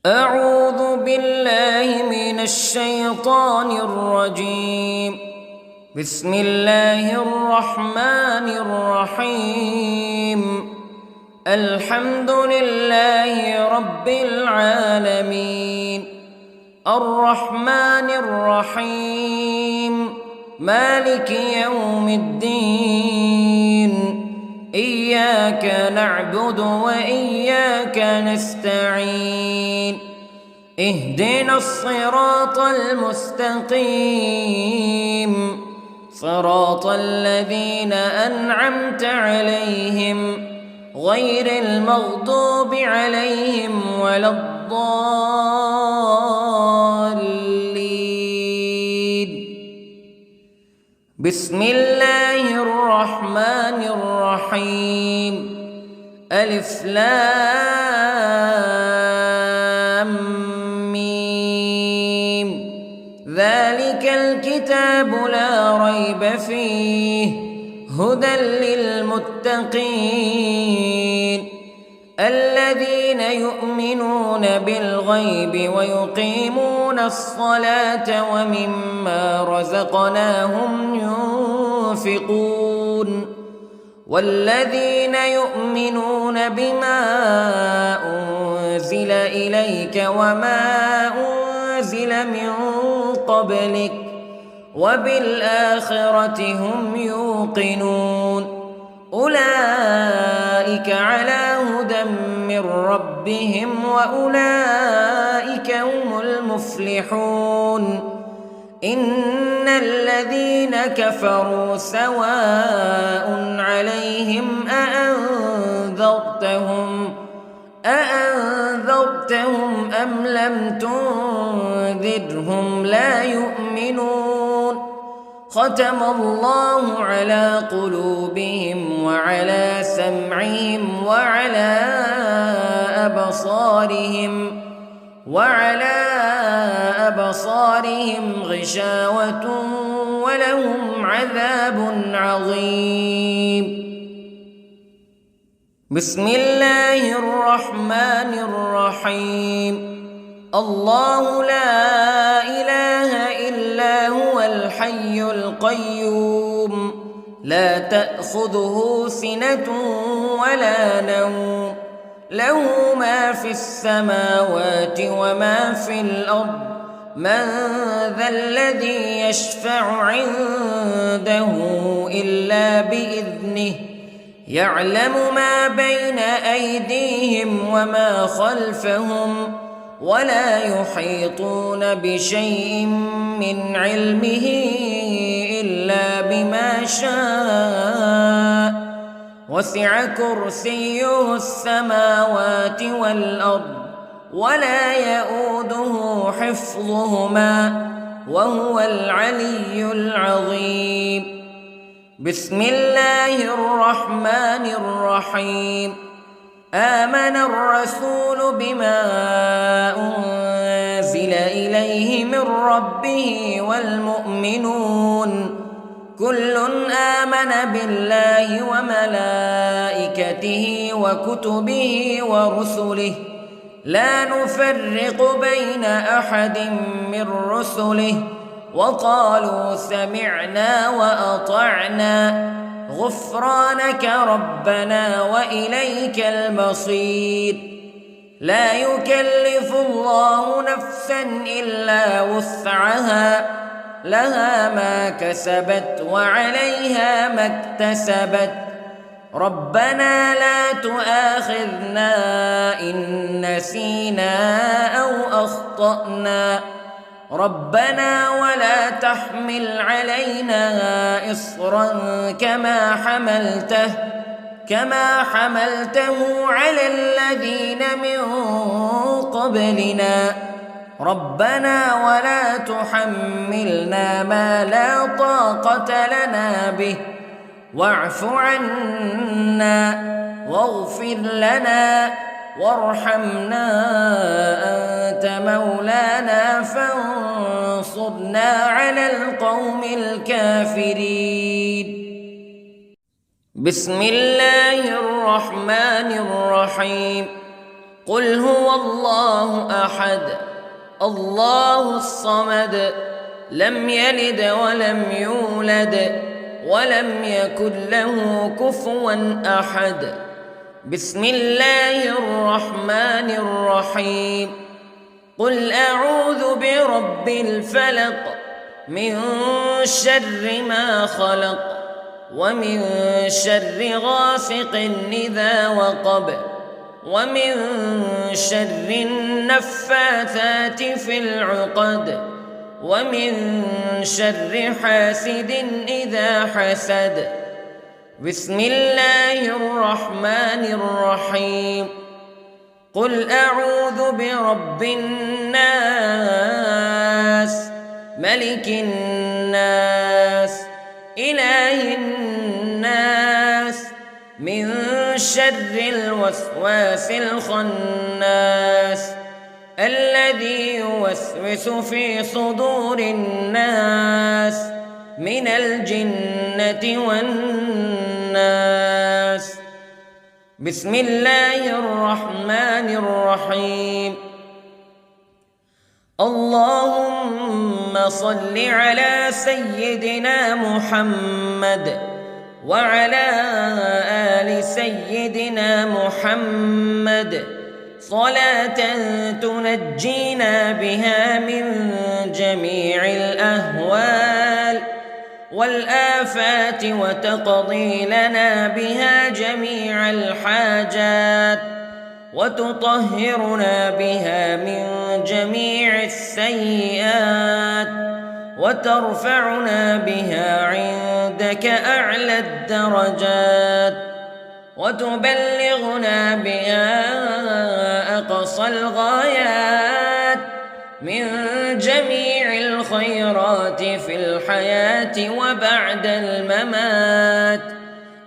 أعوذ بالله من الشيطان الرجيم. بسم الله الرحمن الرحيم. الحمد لله رب العالمين، الرحمن الرحيم، مالك يوم الدين. إياك نعبد وإياك نستعين. اهدنا الصراط المستقيم، صراط الذين أنعمت عليهم غير المغضوب عليهم ولا الضالين. بسم الله الرحمن الرحيم. ألف لام ميم. ذلك الكتاب لا ريب فيه هدى للمتقين الذين يؤمنون بالغيب ويقيمون الصلاة ومما رزقناهم ينفقون والذين يؤمنون بما أنزل إليك وما أنزل من قبلك وبالآخرة هم يوقنون. أولئك على هدى من ربهم وأولئك هم المفلحون. إن الذين كفروا سواء عليهم أأنذرتهم أم لم تنذرهم لا يؤمنون. ختم الله على قلوبهم وعلى سمعهم وعلى أبصارهم غشاوة ولهم عذاب عظيم. بسم الله الرحمن الرحيم. الله لا إله إلا هو الحي القيوم لا تأخذه سنة ولا نوم له ما في السماوات وما في الأرض. من ذا الذي يشفع عنده إلا بإذنه يعلم ما بين أيديهم وما خلفهم ولا يحيطون بشيء من علمه إلا بما شاء. وسع كرسيه السماوات والأرض ولا يؤوده حفظهما وهو العلي العظيم. بسم الله الرحمن الرحيم. آمن الرسول بما أنزل إليه من ربه والمؤمنون كل آمن بالله وملائكته وكتبه ورسله لا نفرق بين أحد من رسله وقالوا سمعنا وأطعنا غفرانك ربنا وإليك المصير. لا يكلف الله نفسا إلا وسعها لها ما كسبت وعليها ما اكتسبت. ربنا لا تؤاخذنا إن نسينا أو أخطأنا ربنا ولا تحمل علينا إصرا كما حملته على الذين من قبلنا ربنا ولا تحملنا ما لا طاقة لنا به واعف عنا واغفر لنا وارحمنا أنت مولانا فانصرنا على القوم الكافرين. بسم الله الرحمن الرحيم. قل هو الله أحد الله الصمد لم يلد ولم يولد ولم يكن له كفوا أحد. بسم الله الرحمن الرحيم. قل أعوذ برب الفلق من شر ما خلق ومن شر غاسق إذا وقب ومن شر النفاثات في العقد ومن شر حاسد إذا حسد. بسم الله الرحمن الرحيم. قل أعوذ برب الناس ملك الناس إله الناس من شر الوسواس الخناس الذي يوسوس في صدور الناس من الجنة والناس. بسم الله الرحمن الرحيم. اللهم صل على سيدنا محمد وعلى آل سيدنا محمد صلاة تنجينا بها من جميع الأهوال والآفات وتقضي لنا بها جميع الحاجات وتطهرنا بها من جميع السيئات وترفعنا بها عندك أعلى الدرجات وتبلغنا بها أقصى الغايات من جميع الخيرات في الحياة وبعد الممات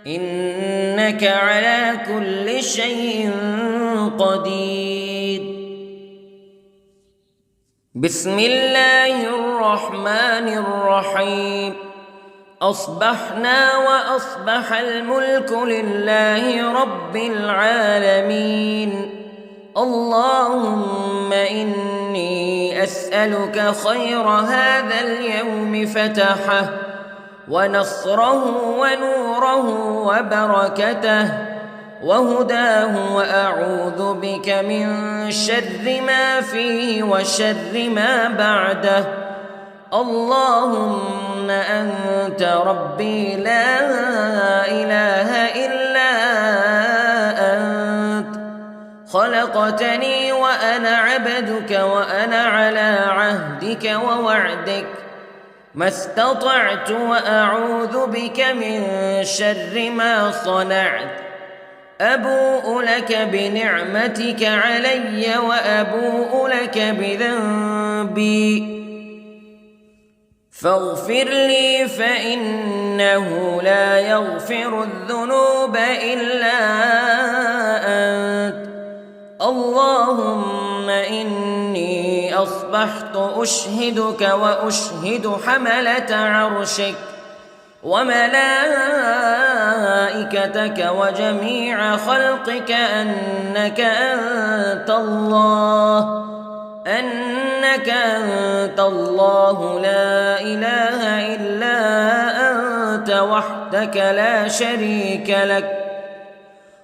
إنك على كل شيء قدير. بسم الله الرحمن الرحيم. أصبحنا وأصبح الملك لله رب العالمين. اللهم إني أسألك خير هذا اليوم فتحه ونصره ونوره وبركته وهداه وأعوذ بك من شر ما فيه وشر ما بعده. اللهم أنت ربي لا إله إلا أنت خلقتني وأنا عبدك وأنا على عهدك ووعدك ما استطعت وأعوذ بك من شر ما صنعت. أبوء لك بنعمتك علي وأبوء لك بذنبي فاغفر لي فإنه لا يغفر الذنوب إلا أنت. اللهم إني أصبحت أشهدك وأشهد حملة عرشك وملائكتك وجميع خلقك أنك أنت الله لا إله إلا أنت وحدك لا شريك لك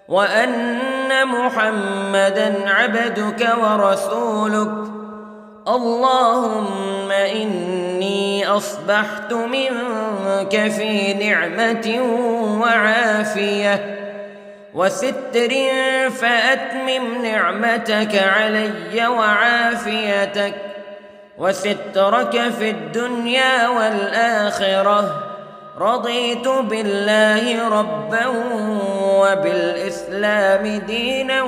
وأن محمدًا عبدك ورسولك. اللهم إني أصبحت منك في نعمة وعافية وستر فأتمم نعمتك علي وعافيتك وسترك في الدنيا والآخرة. رضيت بالله ربا وبالإسلام دينا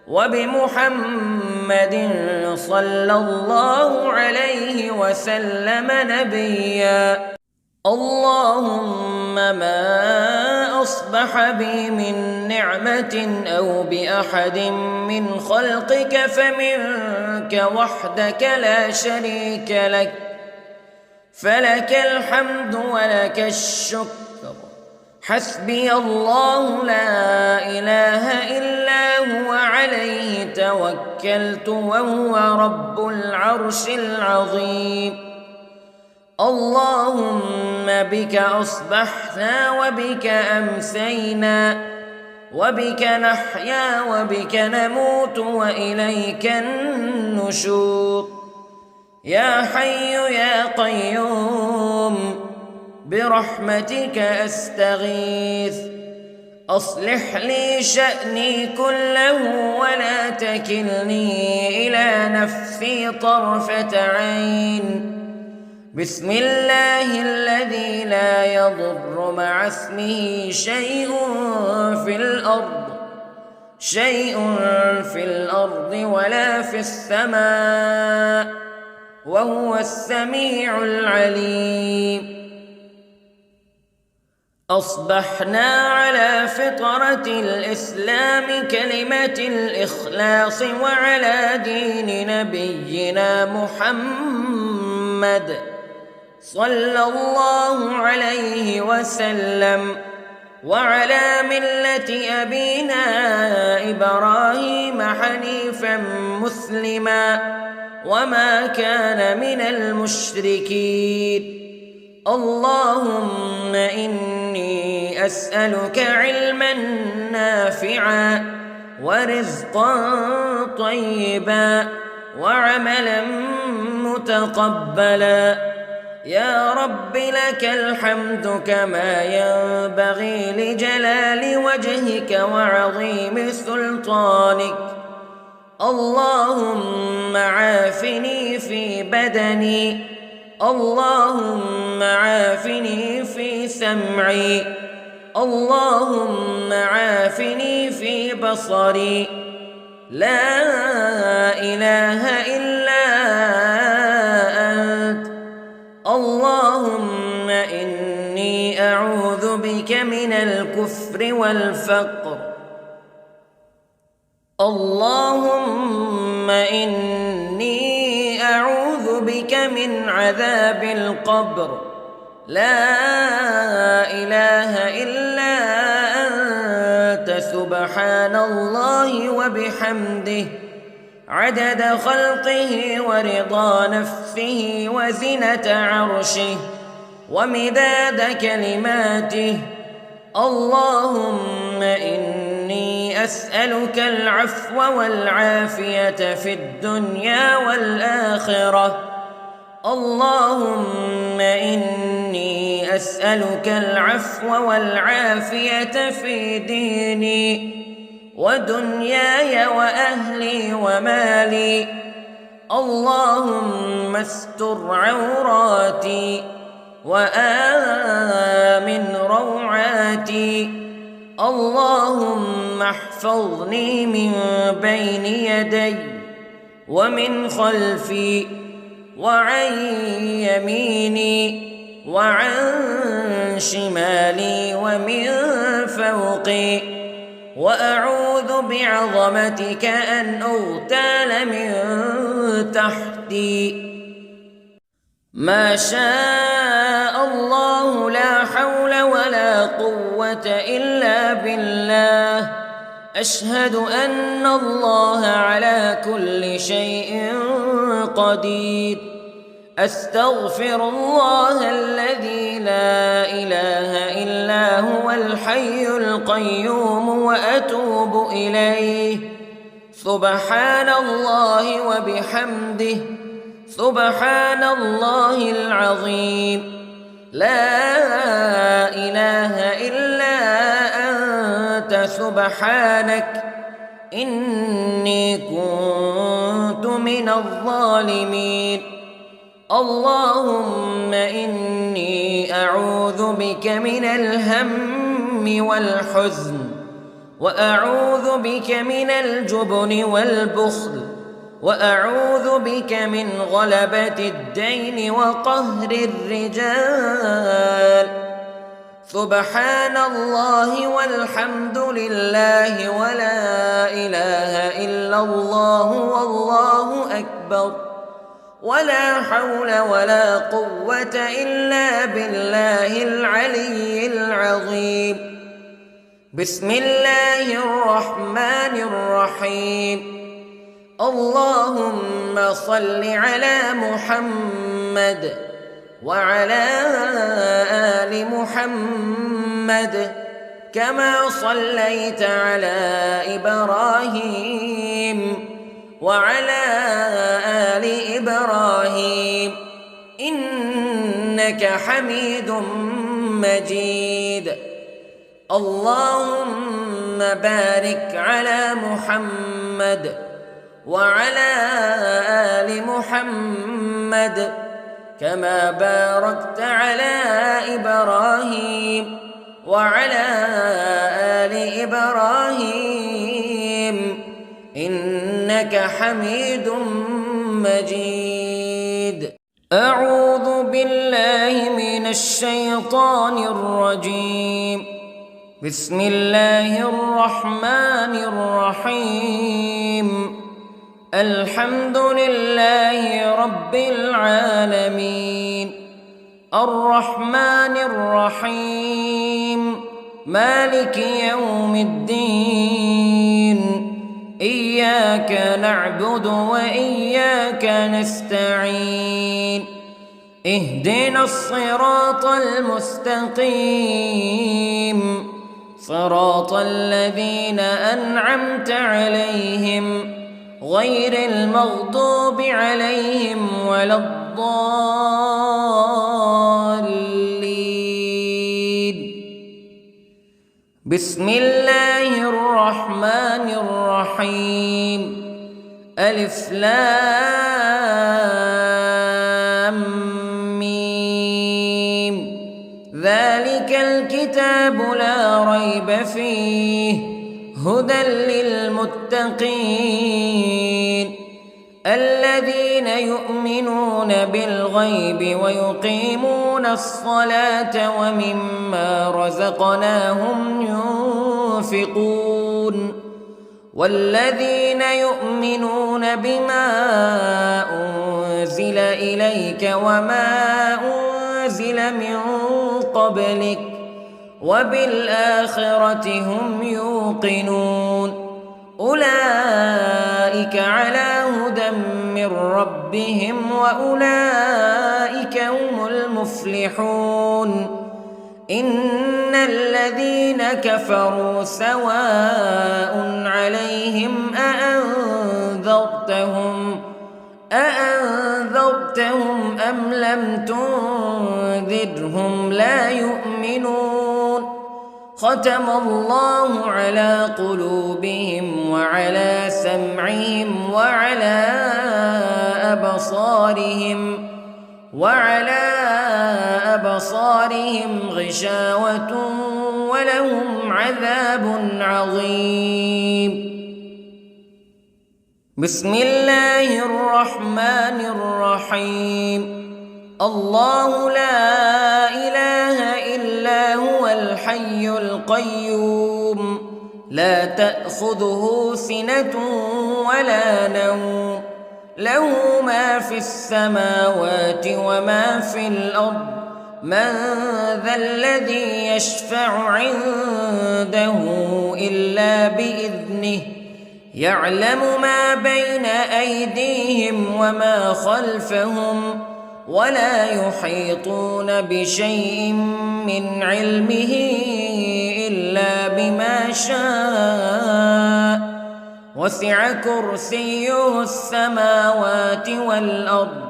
وبمحمد صلى الله عليه وسلم نبيا. اللهم ما أصبح بي من نعمة أو بأحد من خلقك فمنك وحدك لا شريك لك فلك الحمد ولك الشكر حسبي الله لا إله إلا هو عليه توكلت وهو رب العرش العظيم. اللهم بك أصبحنا وبك أمسينا وبك نحيا وبك نموت وإليك النشور. يا حي يا قيوم برحمتك أستغيث، أصلح لي شأني كله ولا تكلني إلى نفسي طرفة عين. بسم الله الذي لا يضر مع اسمه شيء في الأرض ولا في السماء وهو السميع العليم. أصبحنا على فطرة الإسلام كلمة الإخلاص وعلى دين نبينا محمد صلى الله عليه وسلم وعلى ملة أبينا إبراهيم حنيفا مسلما وما كان من المشركين. اللهم إني أسألك علما نافعا ورزقا طيبا وعملا متقبلا. يا رب لك الحمد كما ينبغي لجلال وجهك وعظيم سلطانك. اللهم عافني في بدني، اللهم عافني في سمعي، اللهم عافني في بصري. لا إله إلا أنت. اللهم إني أعوذ بك من الكفر والفقر. اللهم إني أعوذ بك من عذاب القبر. لا إله إلا أنت سبحان الله وبحمده عدد خلقه ورضا نفسه وزنة عرشه ومداد كلماته. اللهم إني أسألك العفو والعافية في الدنيا والآخرة. اللهم إني أسألك العفو والعافية في ديني ودنياي وأهلي ومالي. اللهم استر عوراتي وآمن روعاتي. اللهم احفظني من بين يدي ومن خلفي وعن يميني وعن شمالي ومن فوقي، وأعوذ بعظمتك أن أغتال من تحتي. ما شاء الله لا حول ولا قوة إلا بالله. أشهد أن الله على كل شيء قدير. أستغفر الله الذي لا إله إلا هو الحي القيوم وأتوب إليه. سبحان الله وبحمده سبحان الله العظيم. لا إله إلا أنت سبحانك إني كنت من الظالمين. اللهم إني أعوذ بك من الهم والحزن، وأعوذ بك من الجبن والبخل، وأعوذ بك من غلبة الدين وقهر الرجال. سبحان الله والحمد لله ولا إله إلا الله والله أكبر. ولا حول ولا قوة إلا بالله العلي العظيم. بسم الله الرحمن الرحيم. اللهم صل على محمد وعلى آل محمد كما صليت على إبراهيم وعلى آل إبراهيم إنك حميد مجيد. اللهم بارك على محمد وعلى آل محمد كما باركت على إبراهيم وعلى آل إبراهيم إنك حميد مجيد. أعوذ بالله من الشيطان الرجيم. بسم الله الرحمن الرحيم. الحمد لله رب العالمين الرحمن الرحيم مالك يوم الدين إياك نعبد وإياك نستعين اهدنا الصراط المستقيم صراط الذين أنعمت عليهم غير المغضوب عليهم ولا الضالين. بسم الله الرحمن الرحيم. ألف لام ميم. ذلك الكتاب لا ريب فيه هدى للمتقين الذين يؤمنون بالغيب ويقيمون الصلاة ومما رزقناهم ينفقون والذين يؤمنون بما أنزل إليك وما أنزل من قبلك وبالآخرة هم يوقنون أولئك على هدى من ربهم وأولئك هم المفلحون. إن الذين كفروا سواء عليهم أأنذرتهم أم لم تنذرهم لا يؤمنون. ختم الله على قلوبهم وعلى سمعهم وعلى أبصارهم غشاوة ولهم عذاب عظيم. بسم الله الرحمن الرحيم. الله لا إله إلا هو الحي القيوم لا تأخذه سنة ولا نوم له ما في السماوات وما في الأرض من ذا الذي يشفع عنده إلا بإذنه يعلم ما بين أيديهم وما خلفهم ولا يحيطون بشيء من علمه إلا بما شاء وسع كرسيه السماوات والأرض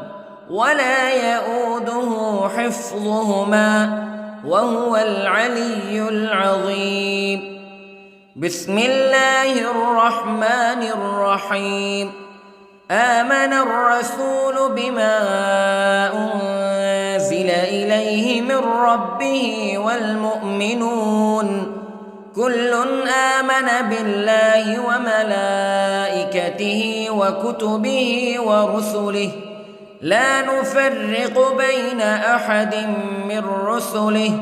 ولا يؤوده حفظهما وهو العلي العظيم. بسم الله الرحمن الرحيم. آمن الرسول بما أنزل إليه من ربه والمؤمنون كل آمن بالله وملائكته وكتبه ورسله لا نفرق بين أحد من رسله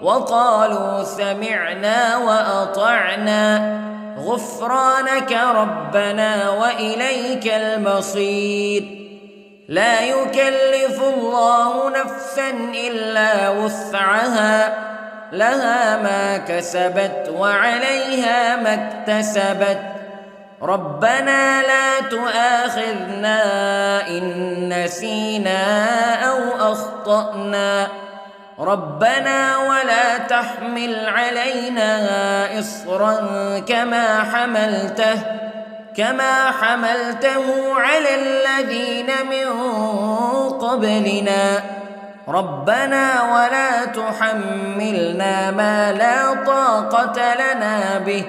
وقالوا سمعنا وأطعنا غفرانك ربنا وإليك المصير. لا يكلف الله نفسا إلا وسعها لها ما كسبت وعليها ما اكتسبت ربنا لا تؤاخذنا إن نسينا أو أخطأنا ربنا ولا تحمل علينا إصرا كما حملته على الذين من قبلنا ربنا ولا تحملنا ما لا طاقة لنا به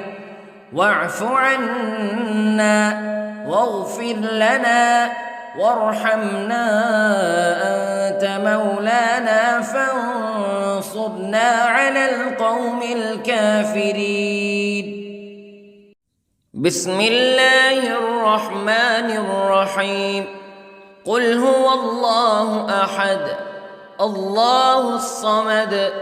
واعف عنا واغفر لنا وارحمنا أنت مولانا فانصرنا على القوم الكافرين. بسم الله الرحمن الرحيم. قل هو الله أحد الله الصمد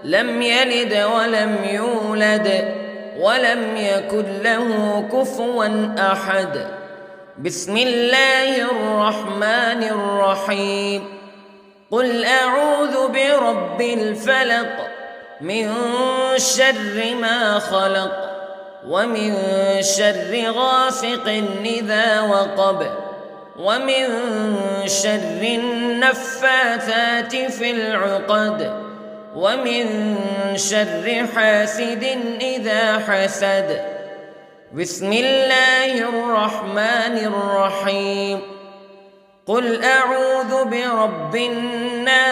لم يلد ولم يولد ولم يكن له كفوا أحد. بسم الله الرحمن الرحيم. قل أعوذ برب الفلق من شر ما خلق ومن شر غاسق إذا وقب ومن شر النفاثات في العقد ومن شر حاسد إذا حسد. بسم الله الرحمن الرحيم. قل أعوذ برب الناس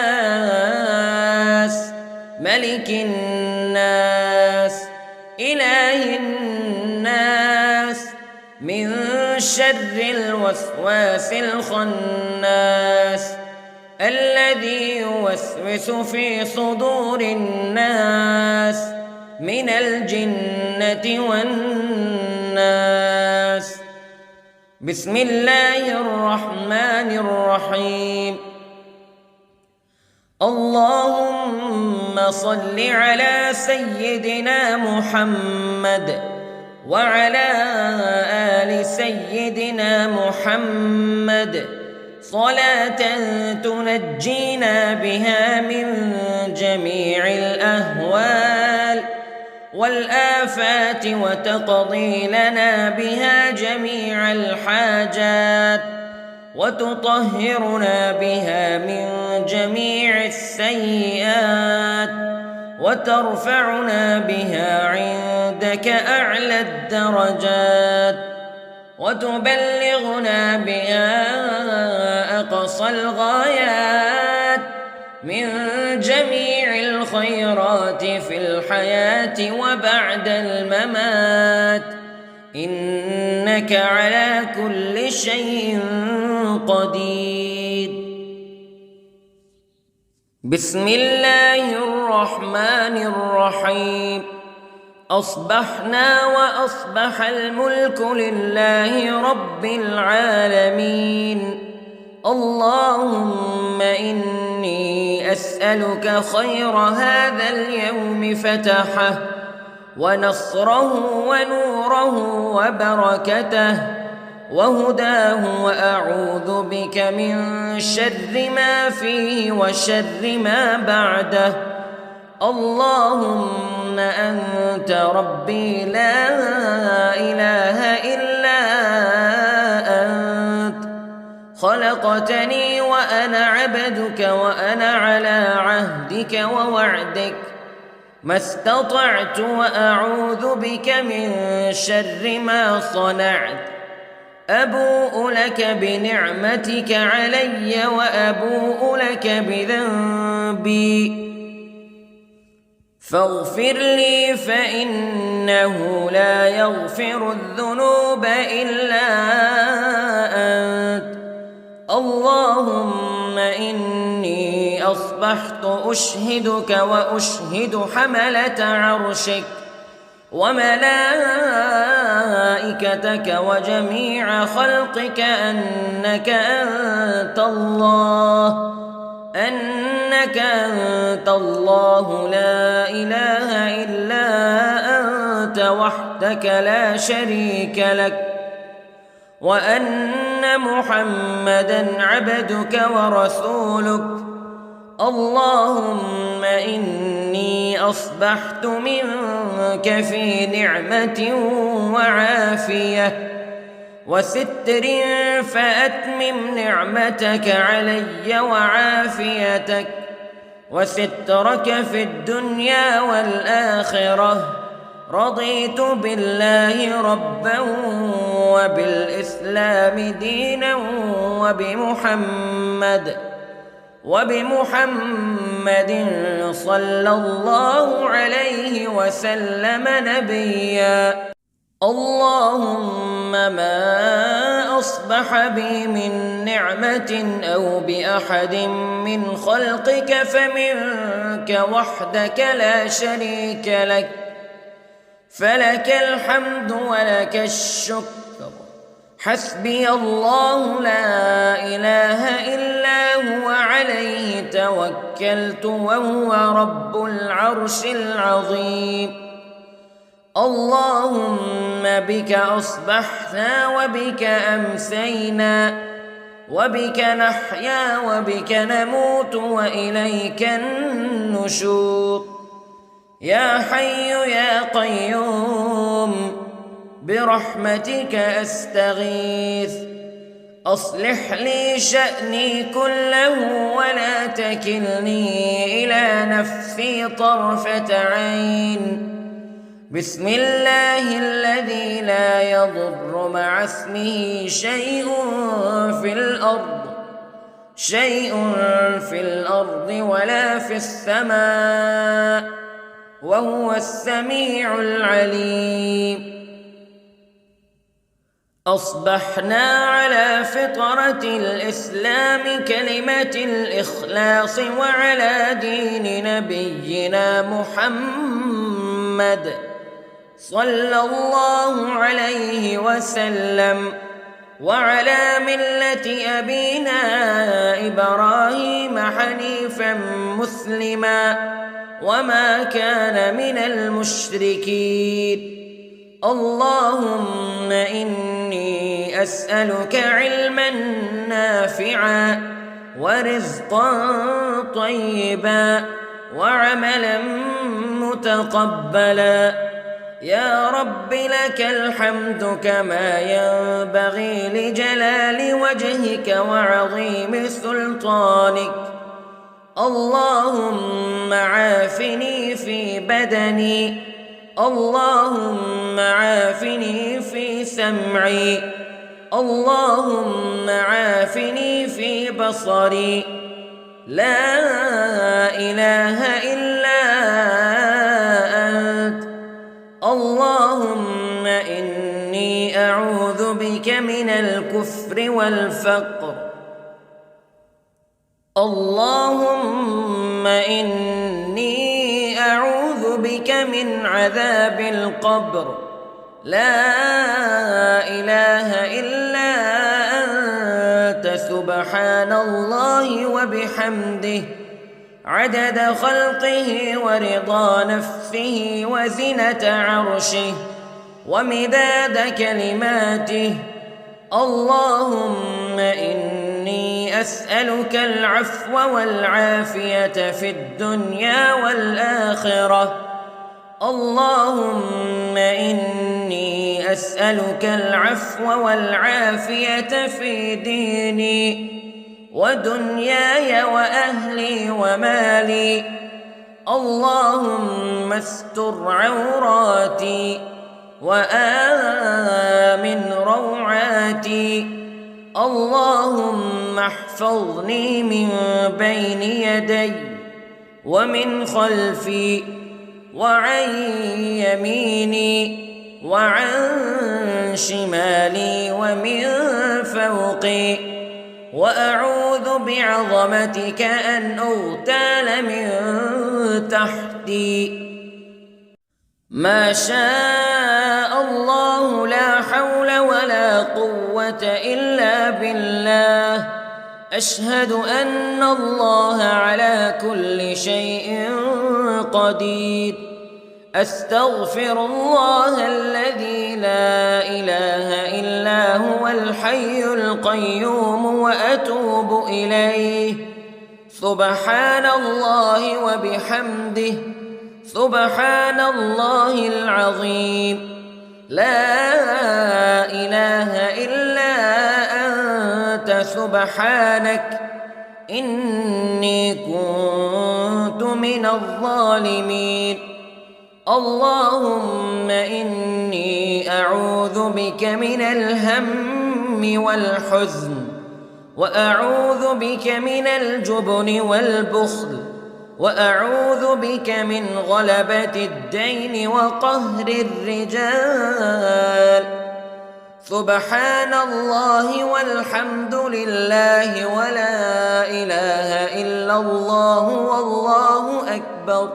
ملك الناس إله الناس من شر الوسواس الخناس الذي يوسوس في صدور الناس من الجنة والناس. بسم الله الرحمن الرحيم. اللهم صل على سيدنا محمد وعلى آل سيدنا محمد صلاة تنجينا بها من جميع الأهوال والآفات وتقضي لنا بها جميع الحاجات وتطهرنا بها من جميع السيئات وترفعنا بها عندك أعلى الدرجات وتبلغنا بها أقصى الغايات من جميع الخيرات في الحياة وبعد الممات إنك على كل شيء قدير. بسم الله الرحمن الرحيم. أصبحنا وأصبح الملك لله رب العالمين. اللهم إني أسألك خير هذا اليوم فتحه ونصره ونوره وبركته وهداه وأعوذ بك من شر ما فيه وشر ما بعده. اللهم أنت ربي لا إله إلا أنت خلقتني وأنا عبدك وأنا على عهدك ووعدك ما استطعت وأعوذ بك من شر ما صنعت. أبوء لك بنعمتك علي وأبوء لك بذنبي فاغفر لي فإنه لا يغفر الذنوب إلا أنت. اللهم إني أصبحت أشهدك وأشهد حملة عرشك وملائكتك وجميع خلقك أنك أنت الله لا إله إلا أنت وحدك لا شريك لك وأن أن محمدًا عبدك ورسولك. اللهم إني أصبحت منك في نعمة وعافية وستر، فأتمم نعمتك علي وعافيتك وسترك في الدنيا والآخرة. رضيت بالله ربًا وبالإسلام دينًا وبمحمد صلى الله عليه وسلم نبيًا. اللهم ما أصبح بي من نعمة أو بأحد من خلقك فمنك وحدك لا شريك لك، فلك الحمد ولك الشكر. حسبي الله لا إله إلا هو، عليه توكلت وهو رب العرش العظيم. اللهم بك أصبحنا وبك أمسينا وبك نحيا وبك نموت وإليك النشور. يا حي يا قيوم برحمتك أستغيث، أصلح لي شأني كله ولا تكلني إلى نفسي طرفة عين. بسم الله الذي لا يضر مع اسمه شيء في الأرض ولا في السماء، وهو السميع العليم. أصبحنا على فطرة الإسلام كلمة الإخلاص وعلى دين نبينا محمد صلى الله عليه وسلم، وعلى ملة أبينا إبراهيم حنيفا مسلما وما كان من المشركين. اللهم إني أسألك علما نافعا ورزقا طيبا وعملا متقبلا. يا رب لك الحمد كما ينبغي لجلال وجهك وعظيم سلطانك. اللهم عافني في بدني، اللهم عافني في سمعي، اللهم عافني في بصري. لا إله إلا أنت. اللهم إني أعوذ بك من الكفر والفقر. اللهم إني أعوذ بك من عذاب القبر. لا إله إلا أنت، سبحان الله وبحمده، عدد خلقه ورضا نفسه وزنة عرشه ومداد كلماته. اللهم إني أسألك العفو والعافية في الدنيا والآخرة. اللهم إني أسألك العفو والعافية في ديني ودنياي وأهلي ومالي. اللهم استر عوراتي وآمن روعاتي. اللهم احفظني من بين يدي ومن خلفي وعن يميني وعن شمالي ومن فوقي، وأعوذ بعظمتك أن أغتال من تحتي. ما شاء الله لا حول ولا قوة إلا بالله. أشهد أن الله على كل شيء قدير. أستغفر الله الذي لا إله إلا هو الحي القيوم وأتوب إليه. سبحان الله وبحمده، سبحان الله العظيم. لا إله إلا أنت سبحانك إني كنت من الظالمين. اللهم إني أعوذ بك من الهم والحزن، وأعوذ بك من الجبن والبخل، وأعوذ بك من غلبة الدين وقهر الرجال. سبحان الله والحمد لله ولا إله إلا الله والله أكبر،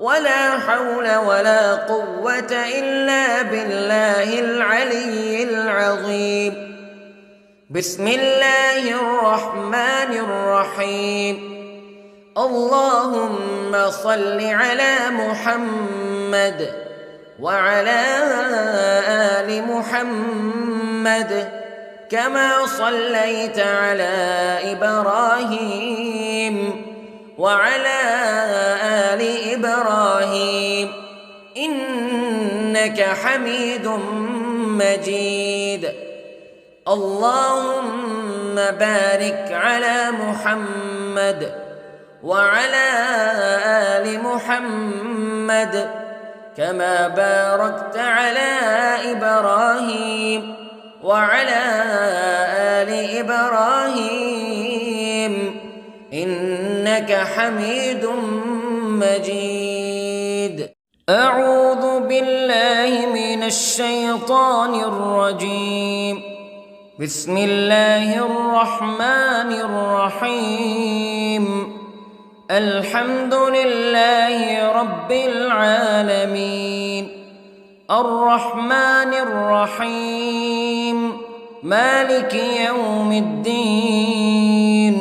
ولا حول ولا قوة إلا بالله العلي العظيم. بسم الله الرحمن الرحيم. اللهم صل على محمد وعلى آل محمد كما صليت على إبراهيم وعلى آل إبراهيم إنك حميد مجيد. اللهم بارك على محمد وعلى آل محمد كما باركت على إبراهيم وعلى آل إبراهيم إنك حميد مجيد. أعوذ بالله من الشيطان الرجيم. بسم الله الرحمن الرحيم. الحمد لله رب العالمين، الرحمن الرحيم، مالك يوم الدين.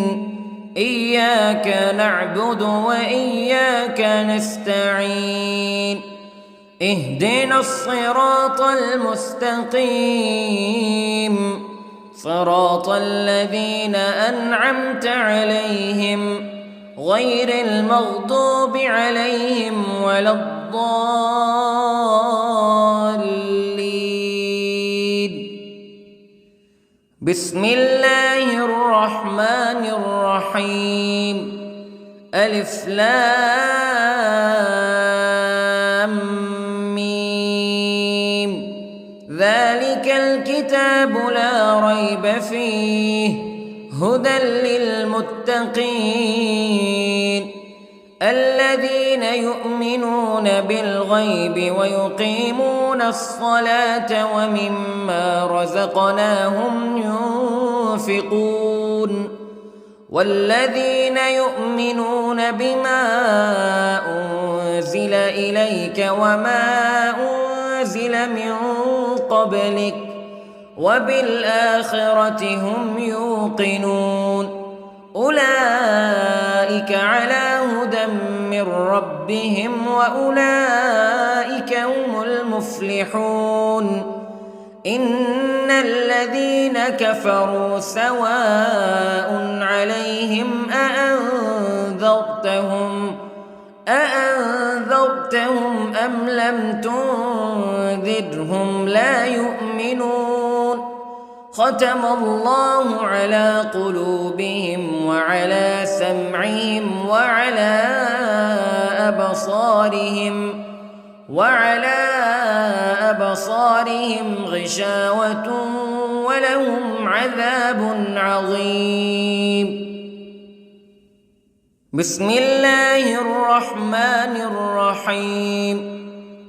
إياك نعبد وإياك نستعين. اهدنا الصراط المستقيم، صراط الذين أنعمت عليهم غير المغضوب عليهم ولا الضالين. بسم الله الرحمن الرحيم. ألف لام ميم. ذلك الكتاب لا ريب فيه هدى للمتقين الذين يؤمنون بالغيب ويقيمون الصلاة ومما رزقناهم ينفقون والذين يؤمنون بما أنزل إليك وما أنزل من قبلك وبالآخرة هم يوقنون أولئك على هدى من ربهم وأولئك هم المفلحون. إن الذين كفروا سواء عليهم أأنذرتهم أم لم تنذرهم لا يؤمنون. ختم الله على قلوبهم وعلى سمعهم وعلى أبصارهم غشاوة ولهم عذاب عظيم. بسم الله الرحمن الرحيم.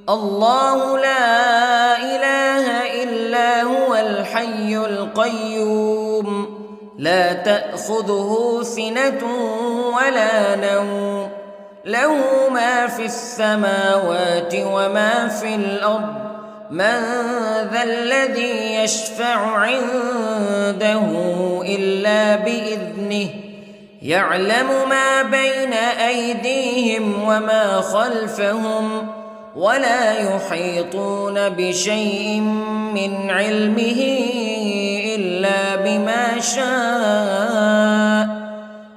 الله لا إله إلا هو الحي القيوم لا تأخذه سنة ولا نوم له ما في السماوات وما في الأرض من ذا الذي يشفع عنده إلا بإذنه يعلم ما بين أيديهم وما خلفهم ولا يحيطون بشيء من علمه إلا بما شاء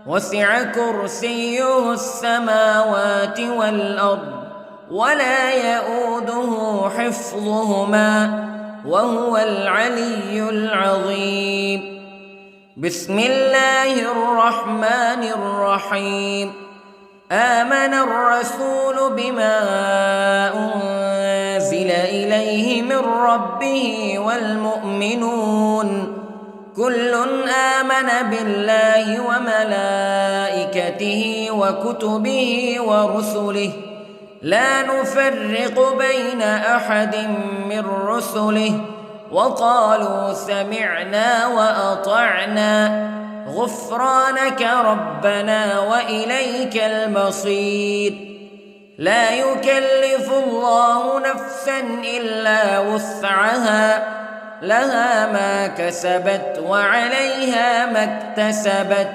وسع كرسيه السماوات والأرض ولا يؤوده حفظهما وهو العلي العظيم. بسم الله الرحمن الرحيم. آمن الرسول بما أنزل إليه من ربه والمؤمنون كل آمن بالله وملائكته وكتبه ورسله لا نفرق بين أحد من رسله وقالوا سمعنا وأطعنا غفرانك ربنا وإليك المصير. لا يكلف الله نفسا إلا وسعها لها ما كسبت وعليها ما اكتسبت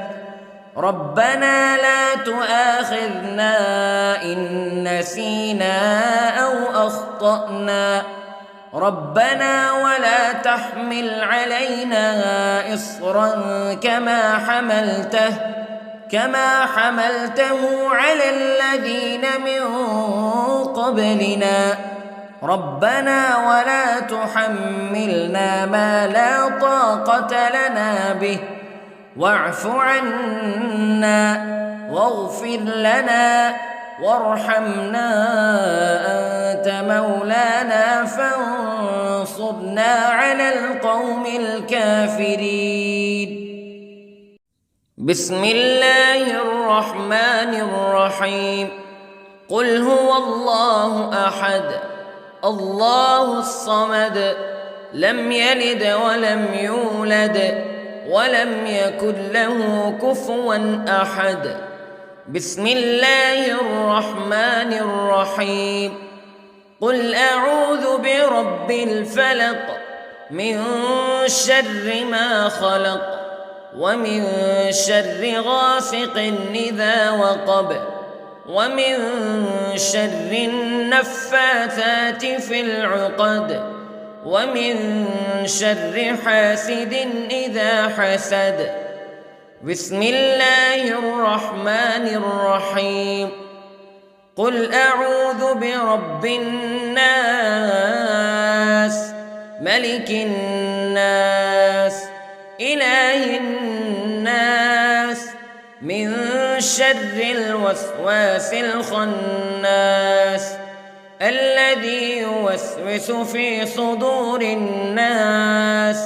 ربنا لا تؤاخذنا إن نسينا أو أخطأنا ربنا ولا تحمل علينا إصرا كما حملته على الذين من قبلنا ربنا ولا تحملنا ما لا طاقة لنا به واعف عنا واغفر لنا وارحمنا أنت مولانا فانصرنا على القوم الكافرين. بسم الله الرحمن الرحيم. قل هو الله أحد الله الصمد لم يلد ولم يولد ولم يكن له كفوا أحد. بسم الله الرحمن الرحيم. قل أعوذ برب الفلق من شر ما خلق ومن شر غاسق إذا وقب ومن شر النفاثات في العقد ومن شر حاسد إذا حسد. بسم الله الرحمن الرحيم. قل أعوذ برب الناس ملك الناس إله الناس من شر الوسواس الخناس الذي يوسوس في صدور الناس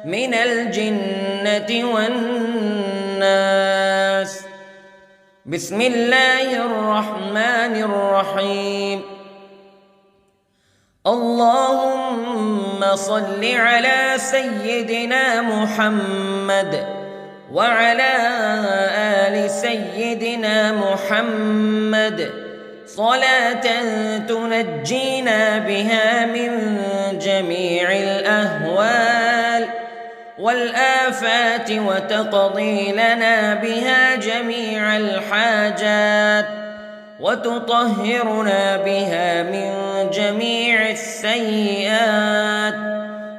من الجنة والناس. بسم الله الرحمن الرحيم. اللهم صل على سيدنا محمد وعلى آل سيدنا محمد صلاة تنجينا بها من جميع الأهوال والآفات وتقضي لنا بها جميع الحاجات وتطهرنا بها من جميع السيئات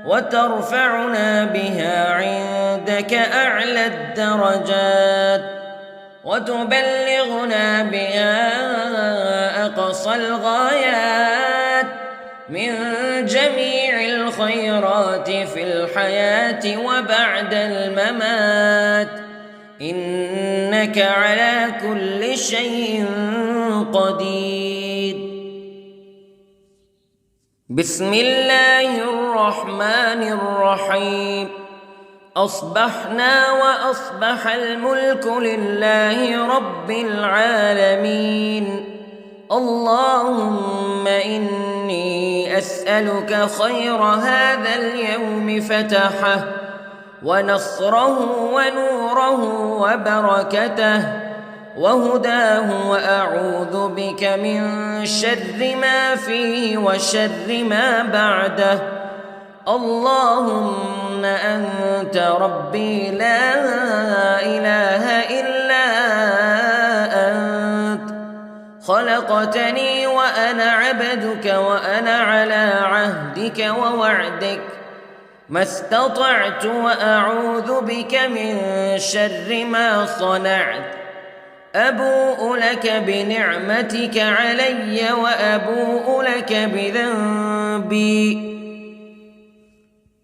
وترفعنا بها عندك أعلى الدرجات وتبلغنا بها أقصى الغايات من جميع الخيرات في الحياة وبعد الممات إنك على كل شيء قدير. بسم الله الرحمن الرحيم. أصبحنا وأصبح الملك لله رب العالمين. اللهم إني أسألك خير هذا اليوم فتحه ونصره ونوره وبركته وهداه وأعوذ بك من شر ما فيه وشر ما بعده. اللهم أنت ربي لا إله إلا أنت خلقتني وأنا عبدك وأنا على عهدك ووعدك ما استطعت وأعوذ بك من شر ما صنعت أبوء لك بنعمتك علي وأبوء لك بذنبي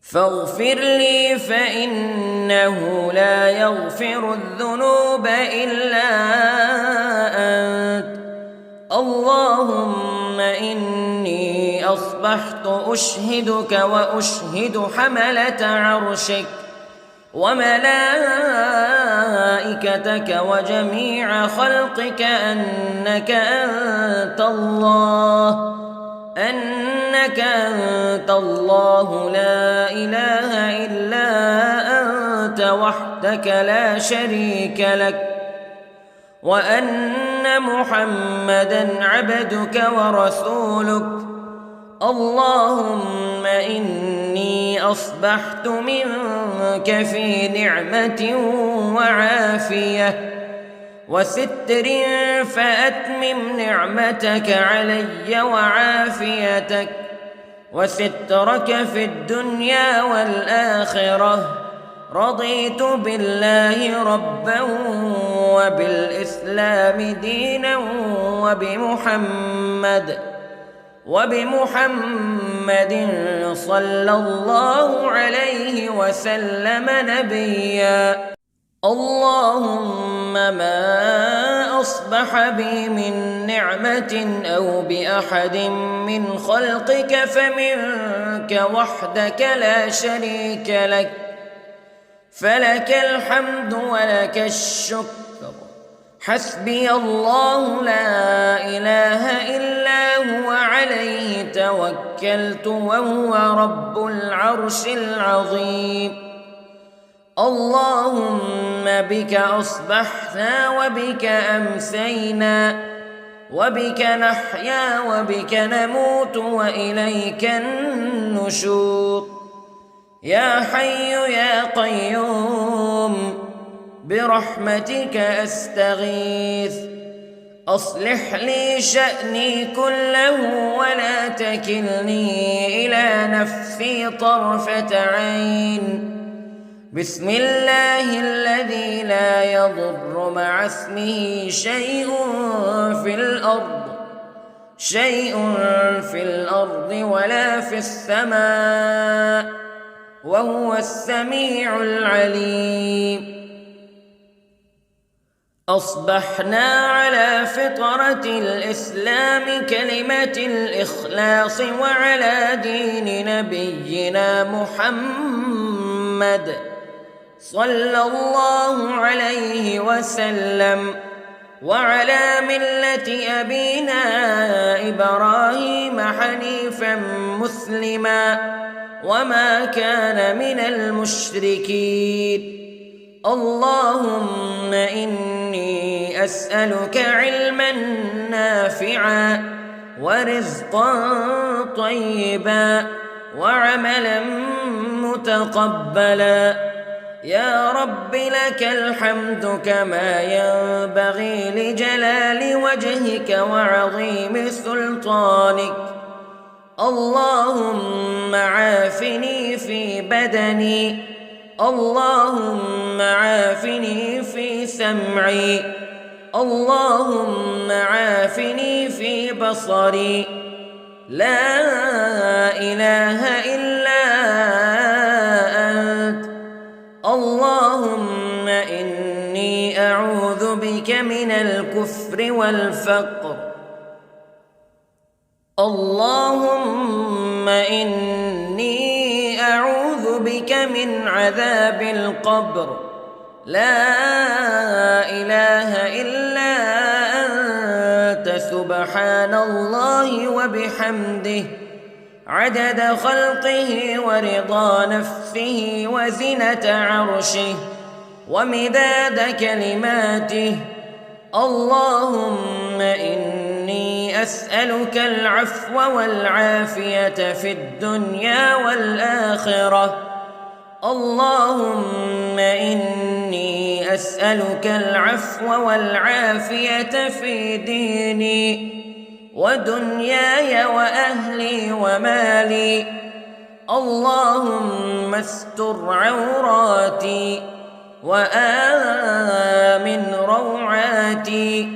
فاغفر لي فإنه لا يغفر الذنوب إلا أنت اللهم إني أصبحت أشهدك وأشهد حملة عرشك وملائكتك وجميع خلقك أنك أنت الله لا إله إلا أنت وحدك لا شريك لك وأن محمدًا عبدك ورسولك اللهم إني أصبحت منك في نعمة وعافية وستر فأتمم نعمتك علي وعافيتك وسترك في الدنيا والآخرة رضيت بالله ربا وبالإسلام دينا وبمحمد صلى الله عليه وسلم نبيا اللهم ما أصبح بي من نعمة أو بأحد من خلقك فمنك وحدك لا شريك لك فلك الحمد ولك الشكر حسبي الله لا إله إلا هو عليه توكلت وهو رب العرش العظيم اللهم بك أصبحنا وبك أمسينا وبك نحيا وبك نموت وإليك النشور يا حي يا قيوم برحمتك أستغيث أصلح لي شأني كله ولا تكلني إلى نفسي طرفة عين بسم الله الذي لا يضر مع اسمه شيء في الأرض ولا في السماء وهو السميع العليم أصبحنا على فطرة الإسلام كلمة الإخلاص وعلى دين نبينا محمد صلى الله عليه وسلم وعلى ملة أبينا إبراهيم حنيفا مسلما وما كان من المشركين اللهم إني أسألك علما نافعا ورزقا طيبا وعملا متقبلا يا رب لك الحمد كما ينبغي لجلال وجهك وعظيم سلطانك اللهم عافني في بدني اللهم عافني في سمعي اللهم عافني في بصري لا إله إلا أنت اللهم إني أعوذ بك من الكفر والفقر اللهم إني أعوذ بك من عذاب القبر لا إله إلا أنت سبحان الله وبحمده عدد خلقه ورضا نفسه وزنة عرشه ومداد كلماته اللهم إني أسألك العفو والعافية في الدنيا والآخرة اللهم إني أسألك العفو والعافية في ديني ودنياي وأهلي ومالي. اللهم استر عوراتي وآمن روعاتي.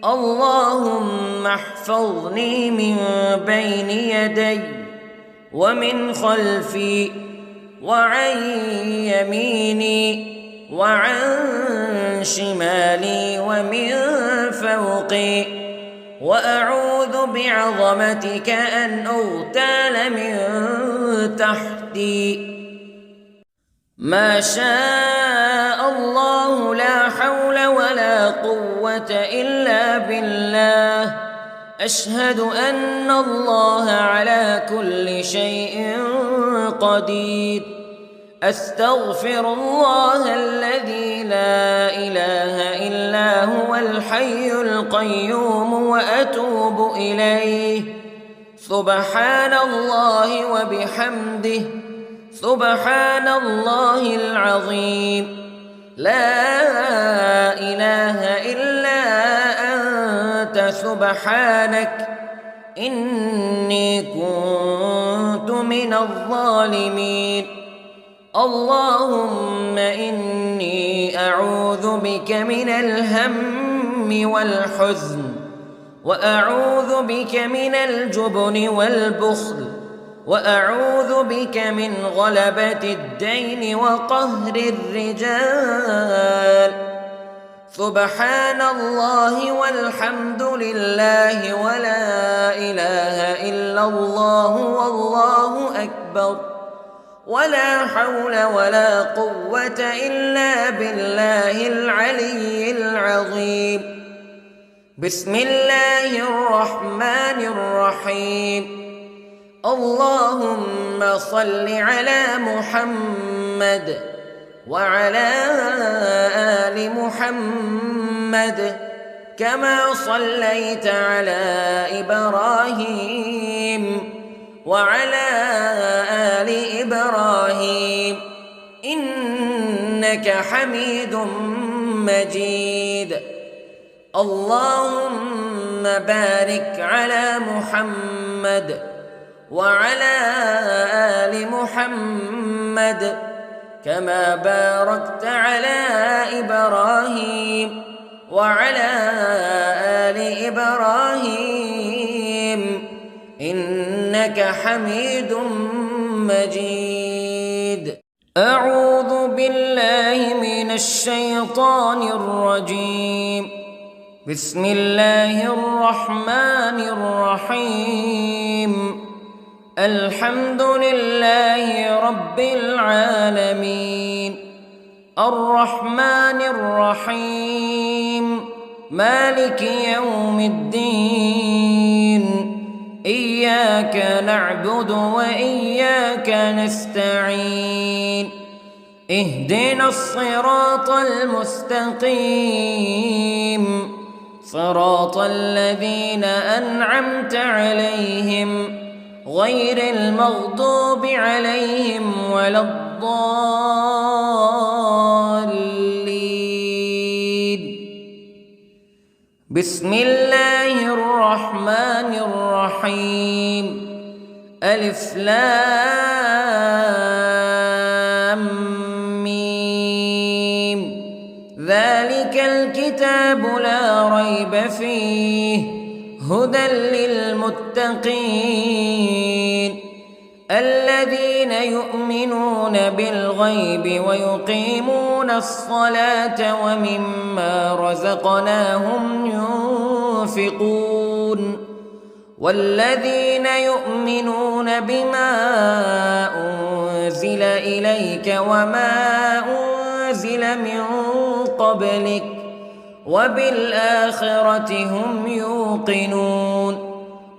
اللهم احفظني من بين يدي ومن خلفي وعن يميني وعن شمالي ومن فوقي، وأعوذ بعظمتك أن أغتال من تحتي. ما شاء الله لا حول ولا قوة إلا بالله. أشهد أن الله على كل شيء قدير. أستغفر الله الذي لا إله إلا هو الحي القيوم وأتوب إليه. سبحان الله وبحمده، سبحان الله العظيم. لا إله إلا أنت سبحانك إني كنت من الظالمين. اللهم إني أعوذ بك من الهم والحزن، وأعوذ بك من الجبن والبخل، وأعوذ بك من غلبة الدين وقهر الرجال. سبحان الله والحمد لله ولا إله إلا الله والله أكبر، ولا حول ولا قوة إلا بالله العلي العظيم. بسم الله الرحمن الرحيم. اللهم صل على محمد وعلى آل محمد كما صليت على إبراهيم وعلى آل إبراهيم إنك حميد مجيد. اللهم بارك على محمد وعلى آل محمد كما باركت على إبراهيم وعلى آل إبراهيم إنك حميد مجيد. أعوذ بالله من الشيطان الرجيم. بسم الله الرحمن الرحيم. الحمد لله رب العالمين، الرحمن الرحيم، مالك يوم الدين. إياك نعبد وإياك نستعين. اهدنا الصراط المستقيم، صراط الذين أنعمت عليهم غير المغضوب عليهم ولا الضالين. بسم الله الرحمن الرحيم. ألف لام ميم. ذلك الكتاب لا ريب فيه هدى للمتقين الذين يؤمنون بالغيب ويقيمون الصلاة ومما رزقناهم ينفقون والذين يؤمنون بما أنزل إليك وما أنزل من قبلك وبالآخرة هم يوقنون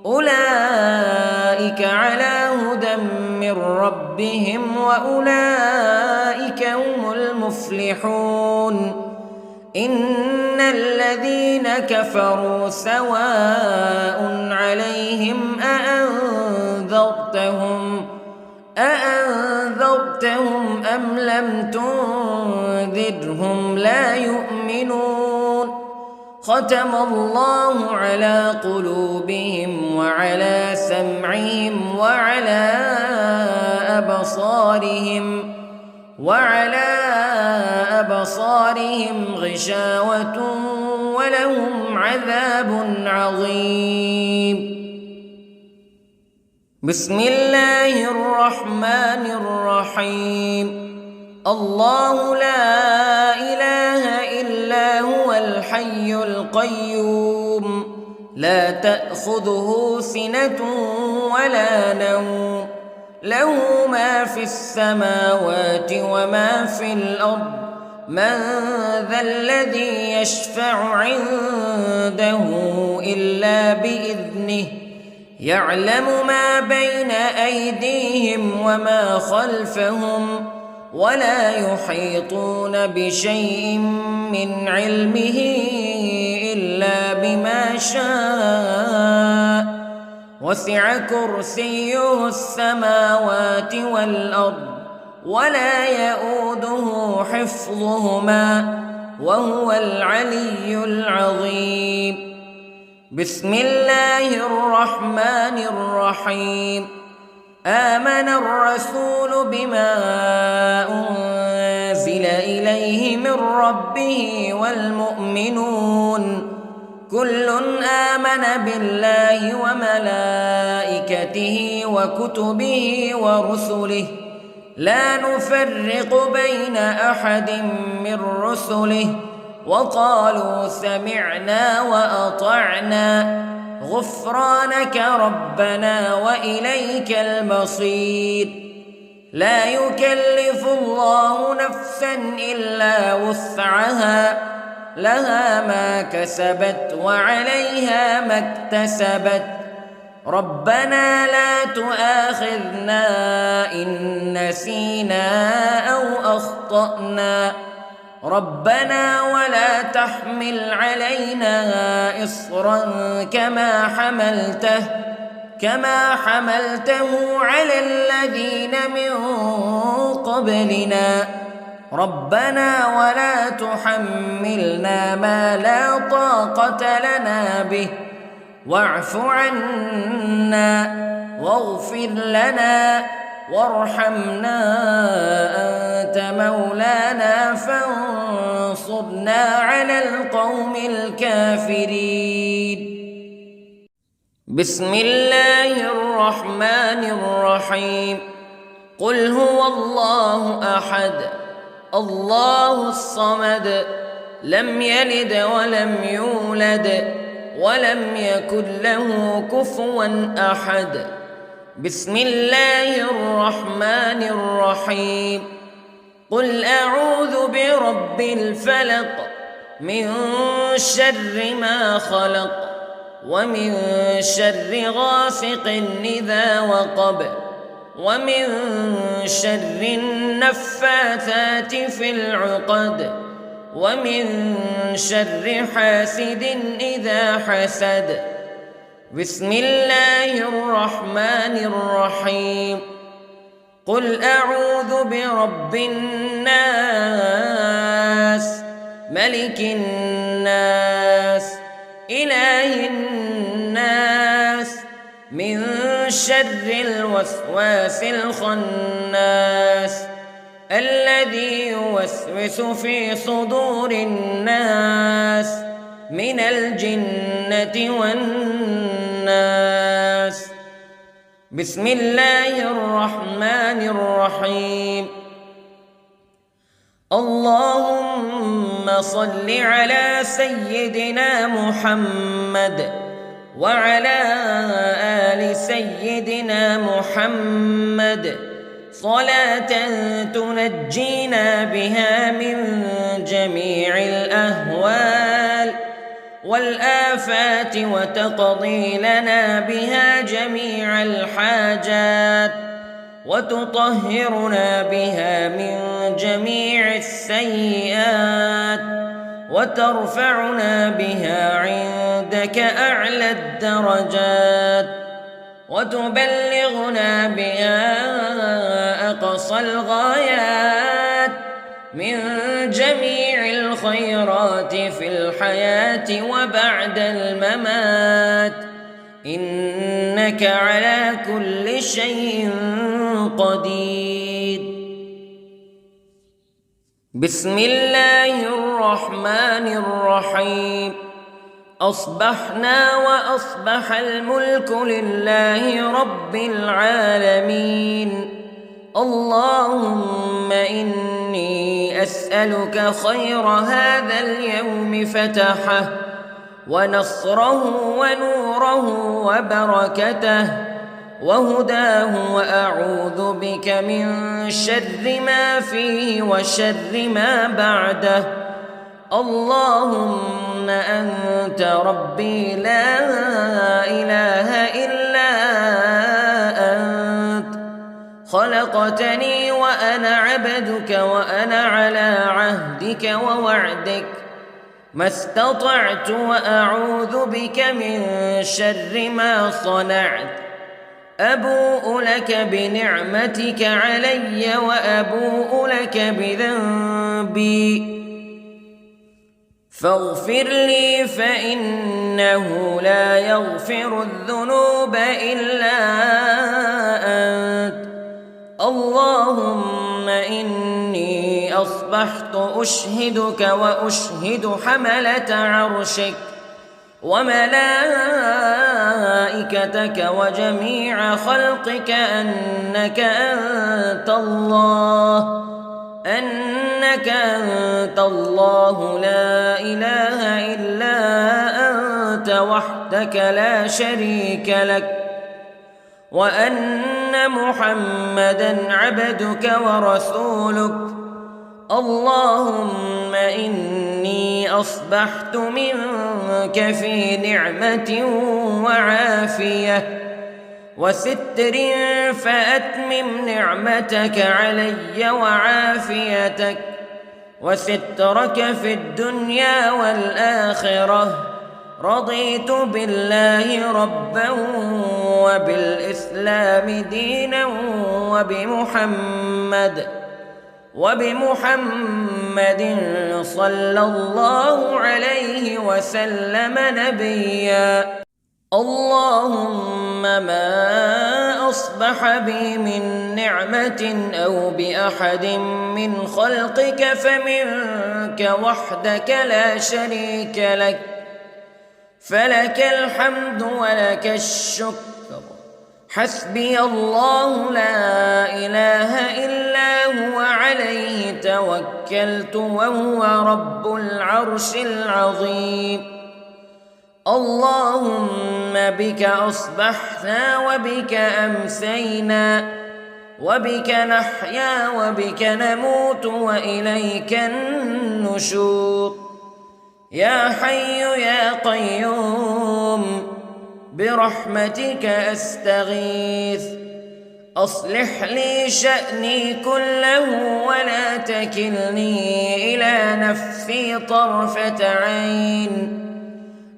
أولئك على هدى من ربهم وأولئك هم المفلحون إن الذين كفروا سواء عليهم أأنذرتهم أم لم تنذرهم تنذرهم لا يؤمنون ختم الله على قلوبهم وعلى سمعهم وعلى أبصارهم غشاوة ولهم عذاب عظيم. بسم الله الرحمن الرحيم. الله لا إله إلا هو الحي القيوم لا تأخذه سنة ولا نوم له ما في السماوات وما في الأرض من ذا الذي يشفع عنده إلا بإذنه يعلم ما بين أيديهم وما خلفهم ولا يحيطون بشيء من علمه إلا بما شاء وسع كرسيه السماوات والأرض ولا يؤوده حفظهما وهو العلي العظيم. بسم الله الرحمن الرحيم. آمن الرسول بما أنزل إليه من ربه والمؤمنون كل آمن بالله وملائكته وكتبه ورسله لا نفرق بين أحد من رسله وقالوا سمعنا وأطعنا غفرانك ربنا وإليك المصير. لا يكلف الله نفسا إلا وسعها لها ما كسبت وعليها ما اكتسبت ربنا لا تؤاخذنا إن نسينا أو أخطأنا ربنا ولا تحمل علينا إصرا كما حملته على الذين من قبلنا ربنا ولا تحملنا ما لا طاقة لنا به واعف عنا واغفر لنا وارحمنا أنت مولانا فانصرنا على القوم الكافرين. بسم الله الرحمن الرحيم. قل هو الله أحد الله الصمد لم يلد ولم يولد ولم يكن له كفوا أحد. بسم الله الرحمن الرحيم. قل أعوذ برب الفلق من شر ما خلق ومن شر غاسق إذا وقب ومن شر النفاثات في العقد ومن شر حاسد إذا حسد. بسم الله الرحمن الرحيم. قل أعوذ برب الناس ملك الناس إله الناس من شر الوسواس الخناس الذي يوسوس في صدور الناس من الجنة والناس. بسم الله الرحمن الرحيم. اللهم صل على سيدنا محمد وعلى آل سيدنا محمد صلاة تنجينا بها من جميع الأهوال والآفات وتقضي لنا بها جميع الحاجات وتطهرنا بها من جميع السيئات وترفعنا بها عندك أعلى الدرجات وتبلغنا بها أقصى الغايات من جميع الخيرات في الحياة وبعد الممات، إنك على كل شيء قدير. بسم الله الرحمن الرحيم. أصبحنا وأصبح الملك لله رب العالمين. اللهم إني أسألك خير هذا اليوم فتحه ونصره ونوره وبركته وهداه، وأعوذ بك من شر ما فيه وشر ما بعده. اللهم أنت ربي لا إله إلا أنت، خلقتني وأنا عبدك وأنا على عهدك ووعدك ما استطعت، وأعوذ بك من شر ما صنعت. أبوء لك بنعمتك علي وأبوء لك بذنبي، فاغفر لي فإنه لا يغفر الذنوب إلا أنت. اللهم إني أصبحت أشهدك وأشهد حملة عرشك وملائكتك وجميع خلقك أنك أنت الله لا إله إلا أنت وحدك لا شريك لك، وأن محمدًا عبدك ورسولك. اللهم إني أصبحت منك في نعمة وعافية وستر، فأتمم نعمتك علي وعافيتك وسترك في الدنيا والآخرة. رضيت بالله ربا وبالإسلام دينا وبمحمد صلى الله عليه وسلم نبيا. اللهم ما أصبح بي من نعمة أو بأحد من خلقك فمنك وحدك لا شريك لك، فلك الحمد ولك الشكر. حسبي الله لا إله إلا هو عليه توكلت وهو رب العرش العظيم. اللهم بك أصبحنا وبك أمسينا وبك نحيا وبك نموت وإليك النشور. يا حي يا قيوم برحمتك أستغيث، أصلح لي شأني كله ولا تكلني إلى نفسي طرفة عين.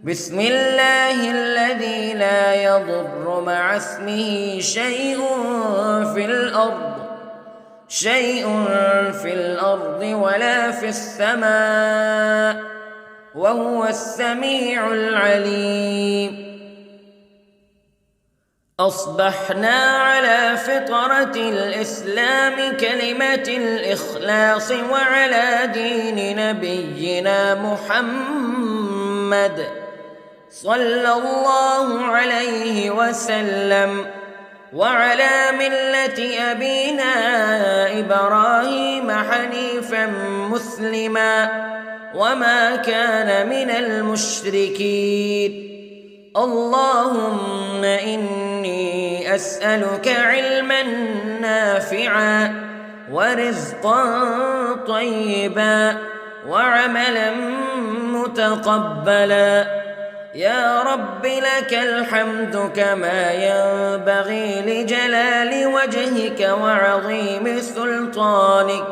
بسم الله الذي لا يضر مع اسمه شيء في الأرض ولا في السماء، وهو السميع العليم. أصبحنا على فطرة الإسلام كلمة الإخلاص وعلى دين نبينا محمد صلى الله عليه وسلم، وعلى ملة أبينا إبراهيم حنيفا مسلما وما كان من المشركين. اللهم إني أسألك علما نافعا ورزقا طيبا وعملا متقبلا. يا رب لك الحمد كما ينبغي لجلال وجهك وعظيم سلطانك.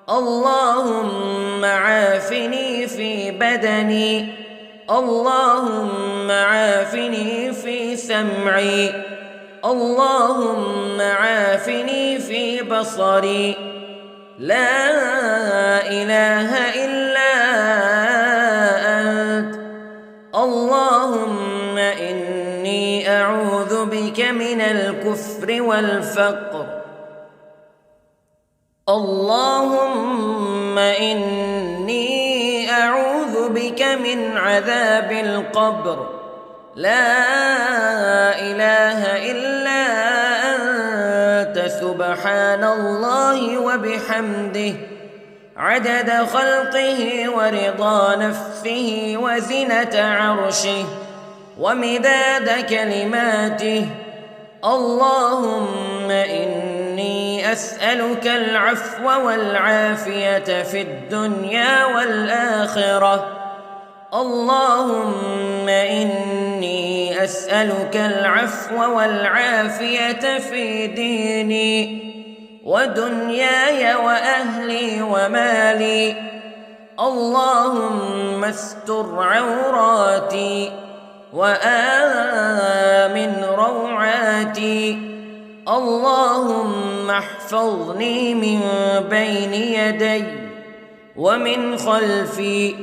اللهم عافني في بدني، اللهم عافني في سمعي، اللهم عافني في بصري. لا إله الكفر والفقر. اللهم إني أعوذ بك من عذاب القبر، لا إله إلا أنت، سبحان الله وبحمده، عدد خلقه ورضا نفسه وزنة عرشه ومداد كلماته. اللهم إني أسألك العفو والعافية في الدنيا والآخرة. اللهم إني أسألك العفو والعافية في ديني ودنياي وأهلي ومالي. اللهم استر عوراتي وآمن روعاتي. اللهم احفظني من بين يدي ومن خلفي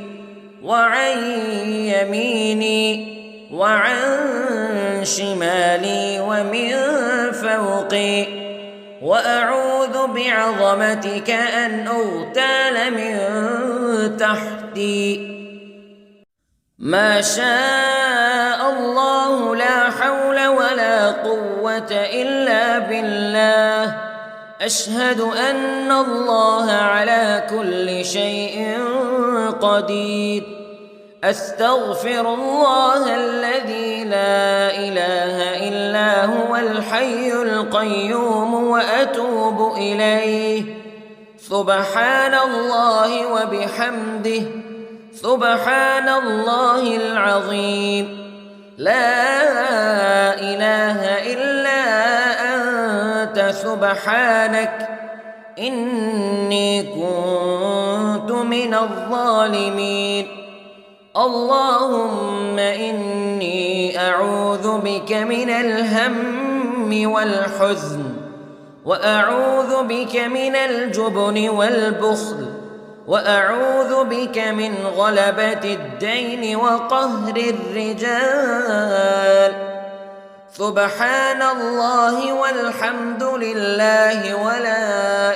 وعن يميني وعن شمالي ومن فوقي، وأعوذ بعظمتك أن أغتال من تحتي. ما شاء الله، لا حول ولا قوة إلا بالله. أشهد أن الله على كل شيء قدير. أستغفر الله الذي لا إله إلا هو الحي القيوم وأتوب إليه. سبحان الله وبحمده، سبحان الله العظيم. لا إله إلا أنت، سبحانك إني كنت من الظالمين. اللهم إني أعوذ بك من الهم والحزن، وأعوذ بك من الجبن والبخل، وأعوذ بك من غلبة الدين وقهر الرجال. سبحان الله والحمد لله ولا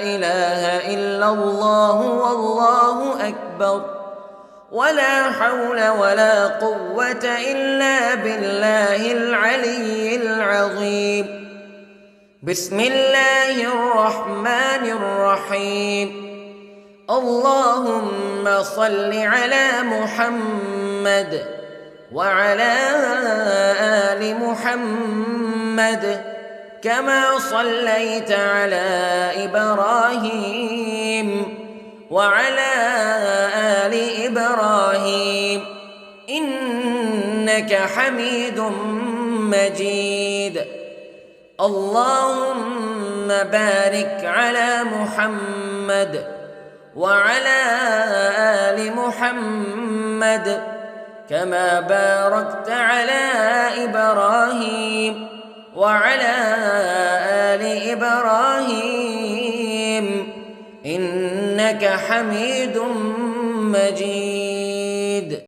إله إلا الله والله أكبر، ولا حول ولا قوة إلا بالله العلي العظيم. بسم الله الرحمن الرحيم. اللهم صل على محمد وعلى آل محمد كما صليت على إبراهيم وعلى آل إبراهيم إنك حميد مجيد. اللهم بارك على محمد وعلى آل محمد كما باركت على إبراهيم وعلى آل إبراهيم إنك حميد مجيد.